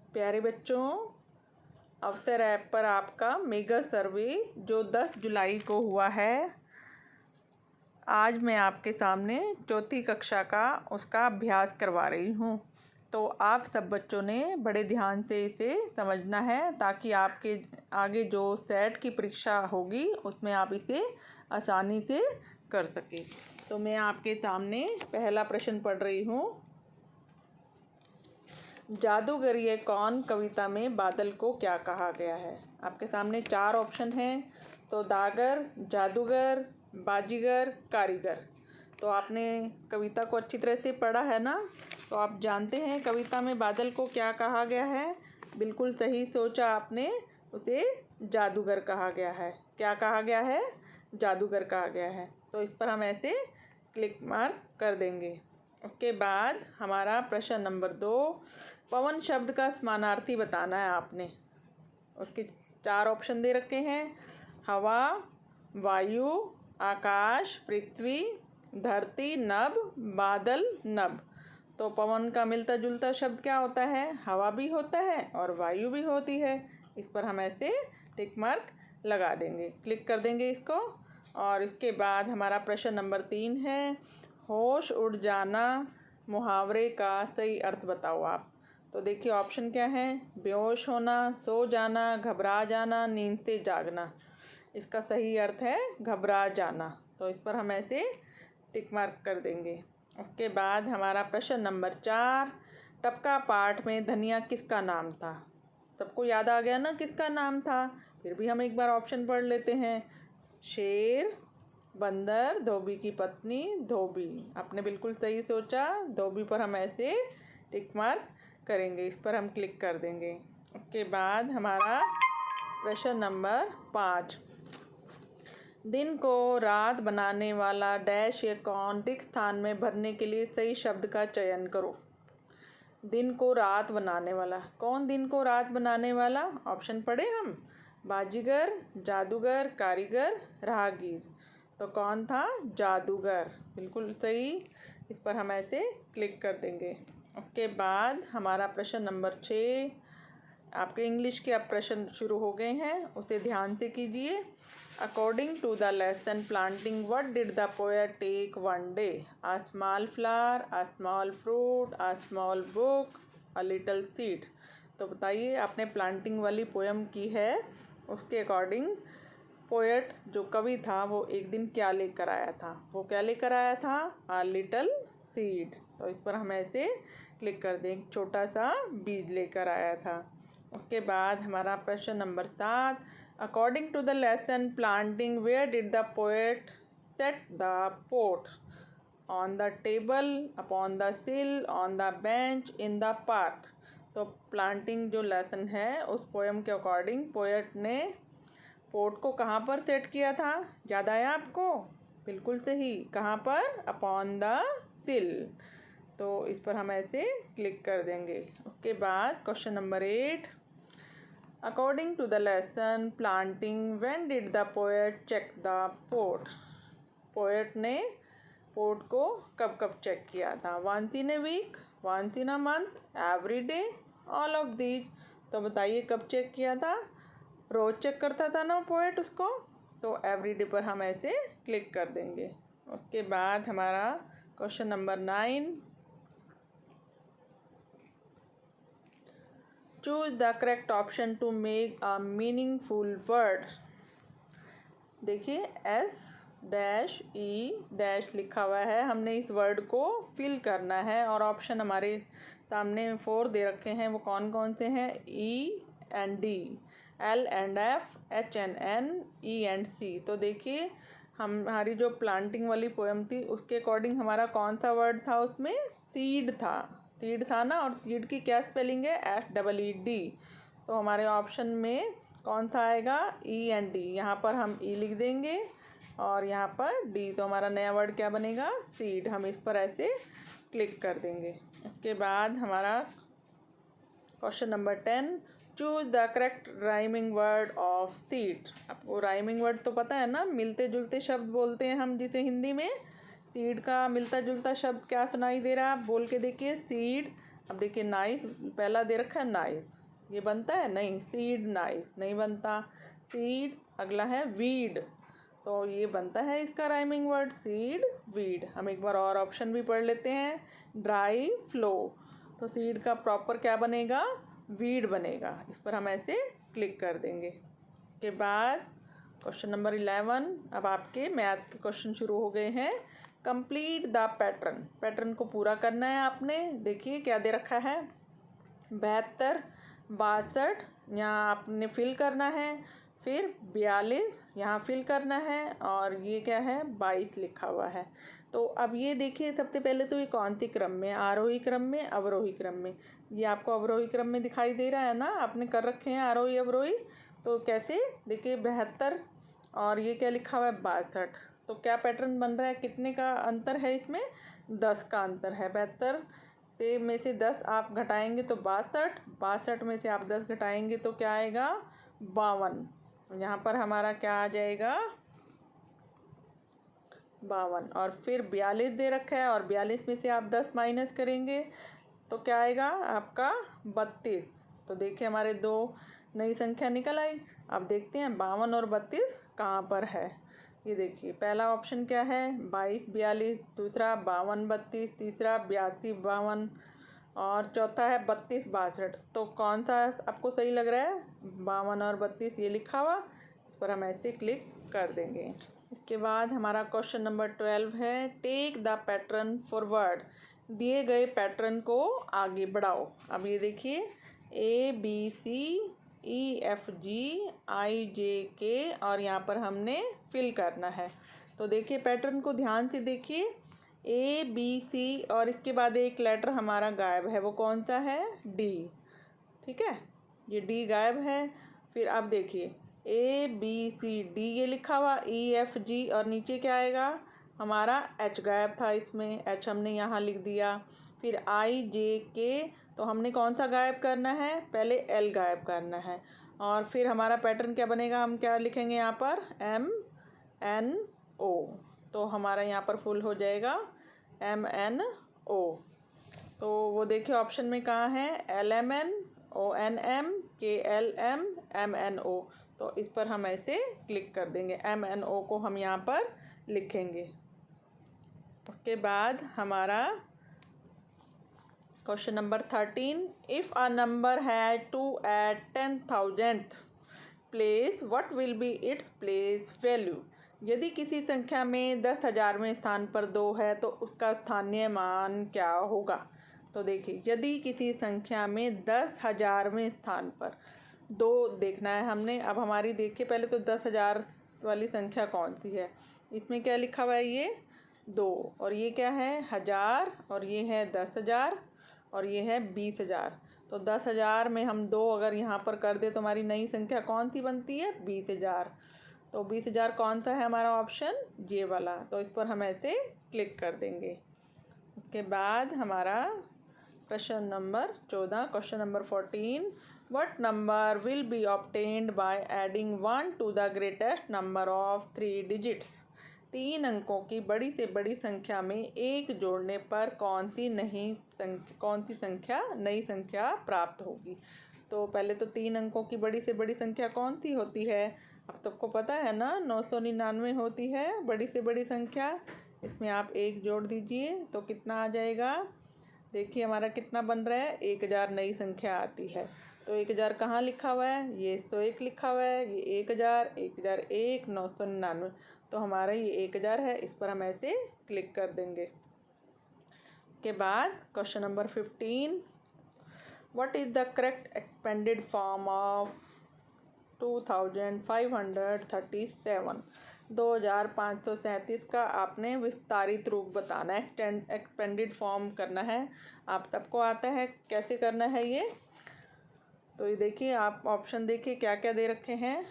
प्यारे बच्चों, अवसर ऐप पर आपका मेगा सर्वे जो 10 जुलाई को हुआ है, आज मैं आपके सामने चौथी कक्षा का उसका अभ्यास करवा रही हूँ। तो आप सब बच्चों ने बड़े ध्यान से इसे समझना है ताकि आपके आगे जो सेट की परीक्षा होगी उसमें आप इसे आसानी से कर सकें। तो मैं आपके सामने पहला प्रश्न पढ़ रही हूँ। जादूगर ये कौन कविता में बादल को क्या कहा गया है? आपके सामने 4 ऑप्शन हैं। तो दागर, जादूगर, बाजीगर, कारीगर। तो आपने कविता को अच्छी तरह से पढ़ा है ना? तो आप जानते हैं कविता में बादल को क्या कहा गया है। बिल्कुल सही सोचा आपने, उसे जादूगर कहा गया है। क्या कहा गया है? जादूगर कहा गया है। तो इस पर हम ऐसे क्लिक मार्क कर देंगे। उसके बाद हमारा प्रश्न नंबर 2, पवन शब्द का समानार्थी बताना है आपने। उसके 4 ऑप्शन दे रखे हैं। हवा, वायु, आकाश, पृथ्वी, धरती, नभ, बादल, नभ। तो पवन का मिलता जुलता शब्द क्या होता है? हवा भी होता है और वायु भी होती है। इस पर हम ऐसे टिक मार्क लगा देंगे, क्लिक कर देंगे इसको। और इसके बाद हमारा प्रश्न नंबर 3 है, होश उड़ जाना मुहावरे का सही अर्थ बताओ आप। तो देखिए ऑप्शन क्या है? बेहोश होना, सो जाना, घबरा जाना, नींद से जागना। इसका सही अर्थ है घबरा जाना। तो इस पर हम ऐसे टिक मार्क कर देंगे। उसके बाद हमारा प्रश्न नंबर 4, टपका पाठ में धनिया किसका नाम था? सबको याद आ गया ना किसका नाम था? फिर भी हम एक बार ऑप्शन पढ़ लेते हैं। शेर, बंदर, धोबी की पत्नी, धोबी। आपने बिल्कुल सही सोचा। धोबी पर हम ऐसे टिक मार्क करेंगे, इस पर हम क्लिक कर देंगे। उसके बाद हमारा प्रश्न नंबर 5, दिन को रात बनाने वाला डैश ये कौन रिक्त स्थान में भरने के लिए सही शब्द का चयन करो। दिन को रात बनाने वाला कौन? दिन को रात बनाने वाला ऑप्शन पढ़े हम। बाजीगर, जादूगर, कारीगर, राहगीर। तो कौन था? जादूगर। बिल्कुल सही। इस पर हम ऐसे क्लिक कर देंगे। उसके बाद हमारा प्रश्न नंबर 6, आपके इंग्लिश के अब प्रश्न शुरू हो गए हैं, उसे ध्यान से कीजिए। According to the lesson planting what did the poet take one day? A small flower, a small fruit, a small book, a little seed. तो बताइए, आपने प्लांटिंग वाली पोएम की है, उसके अकॉर्डिंग पोएट जो कवि था वो एक दिन क्या लेकर आया था? वो क्या लेकर आया था? अ लिटिल सीड। तो इस पर हम ऐसे क्लिक कर दें, छोटा सा बीज लेकर आया था। उसके बाद हमारा प्रश्न number 7, according to the lesson planting where did the poet set the pot? On the table, upon the sill, on the bench, in the park. तो प्लांटिंग जो लेसन है उस पोएम के अकॉर्डिंग पोएट ने पोट को कहाँ पर set किया था? याद आया आपको? बिल्कुल सही। कहाँ पर? अपॉन द सिल। तो इस पर हम ऐसे क्लिक कर देंगे। उसके बाद question number 8, according to the lesson planting when did the poet check the pot? Poet ने पोट को कब कब चेक किया था? Once in a week, once in a month, every day, all of these. तो बताइए कब चेक किया था? रोज चेक करता था ना पोएट उसको। तो एवरी डे पर हम ऐसे क्लिक कर देंगे। उसके बाद हमारा question number 9, choose the correct option to make a meaningful word. देखिए एस डैश ई डैश लिखा हुआ है, हमने इस वर्ड को फिल करना है और ऑप्शन हमारे सामने 4 दे रखे हैं। वो कौन कौन से हैं? E and D, L and F, H and N, E and C. तो देखिए हमारी जो प्लांटिंग वाली पोएम थी उसके अकॉर्डिंग हमारा कौन सा वर्ड था? उसमें सीड था। सीड था ना, और सीड की क्या स्पेलिंग है? SEED। तो हमारे ऑप्शन में कौन सा आएगा? ई एंड डी। यहाँ पर हम ई लिख देंगे और यहाँ पर डी। तो हमारा नया वर्ड क्या बनेगा? सीड। हम इस पर ऐसे क्लिक कर देंगे। इसके बाद हमारा question number 10, choose the correct rhyming word of seed. आपको राइमिंग वर्ड तो पता है ना, मिलते जुलते शब्द बोलते हैं हम जिसे हिंदी में। सीड का मिलता जुलता शब्द क्या सुनाई दे रहा है? आप बोल के देखिए। सीड, अब देखिए नाइस पहला दे रखा है नाइस, ये बनता है नहीं, सीड नाइस नहीं बनता, सीड अगला है वीड, तो ये बनता है इसका राइमिंग वर्ड सीड वीड। हम एक बार और ऑप्शन भी पढ़ लेते हैं, ड्राई फ्लो, तो सीड का प्रॉपर क्या बनेगा, वीड बनेगा। इस पर हम ऐसे क्लिक कर देंगे। के बाद क्वेश्चन नंबर 11, अब आपके मैथ के क्वेश्चन शुरू हो गए हैं। कंप्लीट द पैटर्न, पैटर्न को पूरा करना है आपने। देखिए क्या दे रखा है, 72, 62 यहाँ आपने फिल करना है, फिर 42 यहाँ फिल करना है, और ये क्या है 22 लिखा हुआ है। तो अब ये देखिए सबसे पहले तो ये कौन सी क्रम में, आरोही क्रम में, अवरोही क्रम में। ये आपको अवरोही क्रम में दिखाई दे रहा है ना, आपने कर रखे हैं आरोही अवरोही। तो कैसे देखिए 72 और ये क्या लिखा हुआ है 62, तो क्या पैटर्न बन रहा है, कितने का अंतर है इसमें, 10 का अंतर है। 72 से में से 10 आप घटाएंगे तो 62, 62 में से आप 10 घटाएंगे तो क्या आएगा 52। यहाँ पर हमारा क्या आ जाएगा 52, और फिर 42 दे रखा है, और 42 में से आप 10 माइनस करेंगे तो क्या आएगा आपका 32। तो देखिए हमारे दो नई संख्या निकल आई। अब देखते हैं 52 और 32 कहाँ पर है। ये देखिए पहला ऑप्शन क्या है 22 42, दूसरा 52 32, तीसरा 82 52, और चौथा है 32 62। तो कौन सा आपको सही लग रहा है, 52 और 32 ये लिखा हुआ, इस पर हम ऐसे क्लिक कर देंगे। इसके बाद हमारा क्वेश्चन नंबर 12 है, टेक द पैटर्न फॉरवर्ड, दिए गए पैटर्न को आगे बढ़ाओ। अब ये देखिए ABCEFGIJK, और यहाँ पर हमने फिल करना है। तो देखिए पैटर्न को ध्यान से देखिए, ABC और इसके बाद एक लेटर हमारा गायब है, वो कौन सा है D, ठीक है, ये D गायब है। फिर अब देखिए ABCD ये लिखा हुआ, EFG और नीचे क्या आएगा हमारा H गायब था, इसमें H हमने यहाँ लिख दिया। फिर IJK, तो हमने कौन सा गायब करना है, पहले L गायब करना है, और फिर हमारा पैटर्न क्या बनेगा, हम क्या लिखेंगे यहाँ पर MNO, तो हमारा यहाँ पर फुल हो जाएगा MNO। तो वो देखिए ऑप्शन में कहाँ है LMN ONM KLM MNO, तो इस पर हम ऐसे क्लिक कर देंगे, MNO को हम यहाँ पर लिखेंगे। उसके बाद हमारा question number 13, if a number had to at 10,000th place what will be its place value, यदि किसी संख्या में 10,000वें स्थान पर 2 है तो उसका स्थानीय मान क्या होगा। तो देखिए यदि किसी संख्या में 10,000वें स्थान पर 2 देखना है हमने। अब हमारी देखिए पहले तो 10,000 वाली संख्या कौन सी है, इसमें क्या लिखा हुआ है ये 2, और ये क्या है 1000, और ये है 10,000, और ये है 20,000। तो 10,000 में हम 2 अगर यहाँ पर कर दे तो हमारी नई संख्या कौन सी बनती है 20,000। तो 20,000 कौन सा है हमारा ऑप्शन ये वाला, तो इस पर हम ऐसे क्लिक कर देंगे। उसके बाद हमारा प्रश्न number 14, question number 14, what number will be obtained by adding 1 to the greatest number of 3 digits, 3 अंकों की बड़ी से बड़ी संख्या में 1 जोड़ने पर कौन सी संख्या नई संख्या प्राप्त होगी। तो पहले तो 3 अंकों की बड़ी से बड़ी संख्या कौन सी होती है, अब सबको पता है ना 999 होती है बड़ी से बड़ी संख्या। इसमें आप 1 जोड़ दीजिए तो कितना आ जाएगा, देखिए हमारा कितना बन रहा है 1000 नई संख्या आती है। तो 1000 कहाँ लिखा हुआ है, ये 101 लिखा हुआ है, ये 1000 1001 999, तो हमारा ये 1000 है, इस पर हम ऐसे क्लिक कर देंगे। के बाद question number 15, what is the correct expanded form of 2537, 2537 का आपने विस्तारित रूप बताना है, एक्सपेंडेड फॉर्म करना है। आप सबको आता है कैसे करना है ये, तो ये देखिए आप ऑप्शन देखिए क्या क्या दे रखे हैं,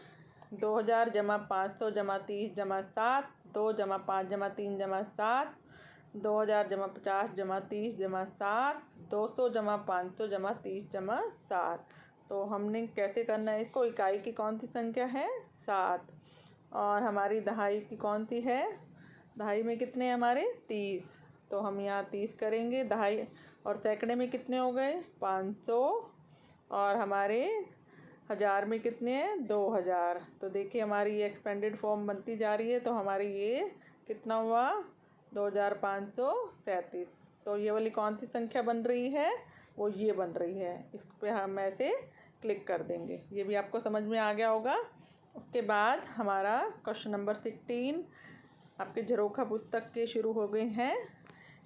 2000 जमा 500 जमा 30 जमा 7, 2 जमा 5 जमा 3 जमा 7, 2000 जमा 50 जमा 30 जमा 7, 200 जमा 500 जमा 30 जमा 7। तो हमने कैसे करना है इसको, इकाई की कौन सी संख्या है 7, और हमारी दहाई की कौन सी है, दहाई में कितने हमारे 30, तो हम यहाँ 30 करेंगे दहाई, और सैकड़े में कितने हो गए 500, और हमारे हज़ार में कितने हैं 2000। तो देखिए हमारी ये एक्सपेंडेड फॉर्म बनती जा रही है। तो हमारी ये कितना हुआ 2537। तो ये वाली कौन सी संख्या बन रही है, वो ये बन रही है। इस पे हम ऐसे क्लिक कर देंगे। ये भी आपको समझ में आ गया होगा। उसके बाद हमारा क्वेश्चन नंबर 16 आपके झरोखा पुस्तक के शुरू हो गए हैं।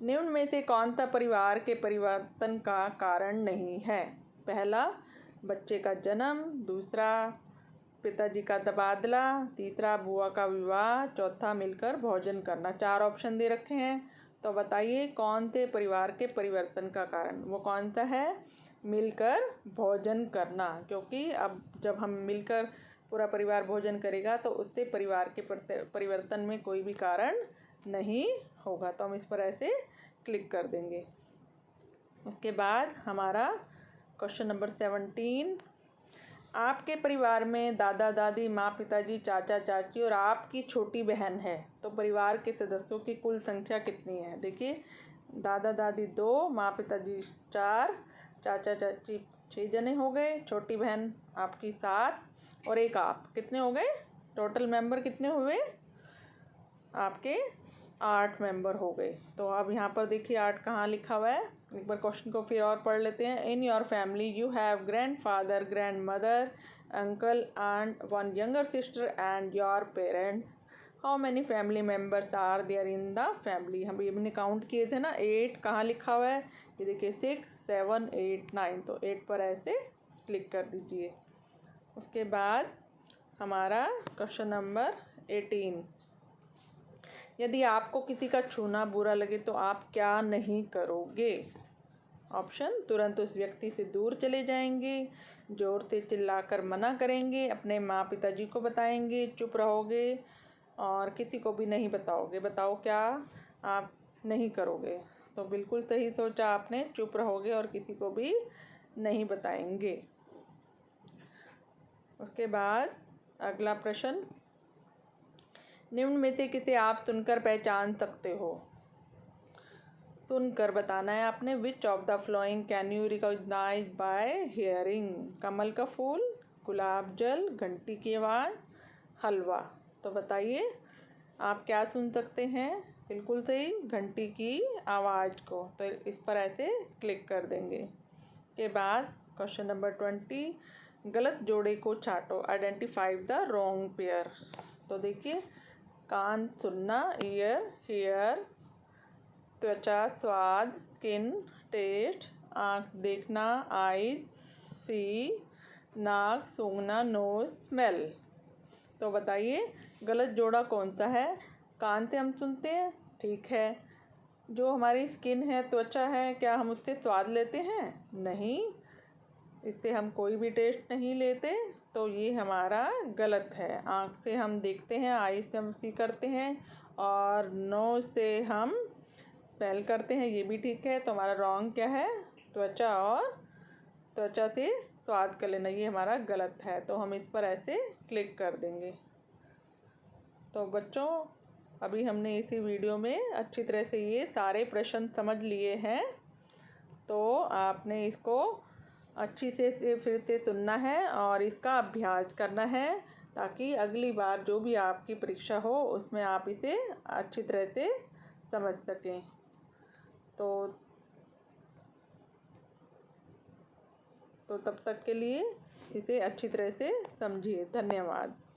निम्न में से कौन सा परिवार के परिवर्तन का कारण नहीं है? पहला बच्चे का जन्म, दूसरा पिताजी का तबादला, तीसरा बुआ का विवाह, चौथा मिलकर भोजन करना। 4 ऑप्शन दे रखे हैं। तो बताइए कौन से परिवार के परिवर्तन का कारण, वो कौन सा है? मिलकर भोजन करना। क्योंकि अब जब हम मिलकर पूरा परिवार भोजन करेगा तो उससे परिवार के परिवर्तन में कोई भी कारण नहीं होगा। तो हम इस पर ऐसे क्लिक कर देंगे। उसके बाद हमारा क्वेश्चन नंबर 17, आपके परिवार में दादा दादी, माँ पिताजी, चाचा चाची और आपकी छोटी बहन है, तो परिवार के सदस्यों की कुल संख्या कितनी है? देखिए दादा दादी 2, माँ पिताजी 4, चाचा चाची 6 जने हो गए, छोटी बहन आपकी 7 और एक आप, कितने हो गए? टोटल मेंबर कितने हुए आपके? 8 मेंबर हो गए। तो अब यहाँ पर देखिए 8 कहाँ लिखा हुआ है। एक बार क्वेश्चन को फिर और पढ़ लेते हैं। In your family you have grandfather, grandmother, uncle, aunt, 1 younger sister and your parents. How many family members are there in the family? हम ये हमने काउंट किए थे ना। 8 कहाँ लिखा हुआ है? ये देखिए 6, 7, 8, 9। तो 8 पर ऐसे क्लिक कर दीजिए। उसके बाद हमारा क्वेश्चन नंबर 18, यदि आपको किसी का छूना बुरा लगे तो आप क्या नहीं करोगे? ऑप्शन, तुरंत उस व्यक्ति से दूर चले जाएंगे, ज़ोर से चिल्लाकर मना करेंगे, अपने माँ पिताजी को बताएंगे, चुप रहोगे और किसी को भी नहीं बताओगे। बताओ क्या आप नहीं करोगे? तो बिल्कुल सही सोचा आपने, चुप रहोगे और किसी को भी नहीं बताएंगे। उसके बाद अगला प्रश्न, निम्न में से किसे आप सुनकर पहचान सकते हो? सुनकर बताना है आपने। Which of the following can you recognise by hearing? कमल का फूल, गुलाब जल, घंटी की आवाज़, हलवा। तो बताइए आप क्या सुन सकते हैं? बिल्कुल सही, घंटी की आवाज़ को। तो इस पर ऐसे क्लिक कर देंगे। के बाद क्वेश्चन नंबर 20, गलत जोड़े को छांटो, आइडेंटिफाई द रॉन्ग पेयर। तो देखिए कान सुनना, ईयर हियर, त्वचा स्वाद, स्किन टेस्ट, आँख देखना, आईज सी, नाक सूंघना, नोज स्मेल। तो बताइए गलत जोड़ा कौन सा है? कान से हम सुनते हैं, ठीक है। जो हमारी स्किन है, त्वचा है, क्या हम उससे स्वाद लेते हैं? नहीं, इससे हम कोई भी टेस्ट नहीं लेते। तो ये हमारा गलत है। आँख से हम देखते हैं, आई से हम सी करते हैं, और नोज से हम स्मेल करते हैं, ये भी ठीक है। तो हमारा रॉन्ग क्या है? त्वचा, और त्वचा से स्वाद कर लेना, ये हमारा गलत है। तो हम इस पर ऐसे क्लिक कर देंगे। तो बच्चों अभी हमने इसी वीडियो में अच्छी तरह से ये सारे प्रश्न समझ लिए हैं। तो आपने इसको अच्छी से फिर से सुनना है और इसका अभ्यास करना है, ताकि अगली बार जो भी आपकी परीक्षा हो उसमें आप इसे अच्छी तरह से समझ सकें। तो तब तक के लिए इसे अच्छी तरह से समझिए। धन्यवाद।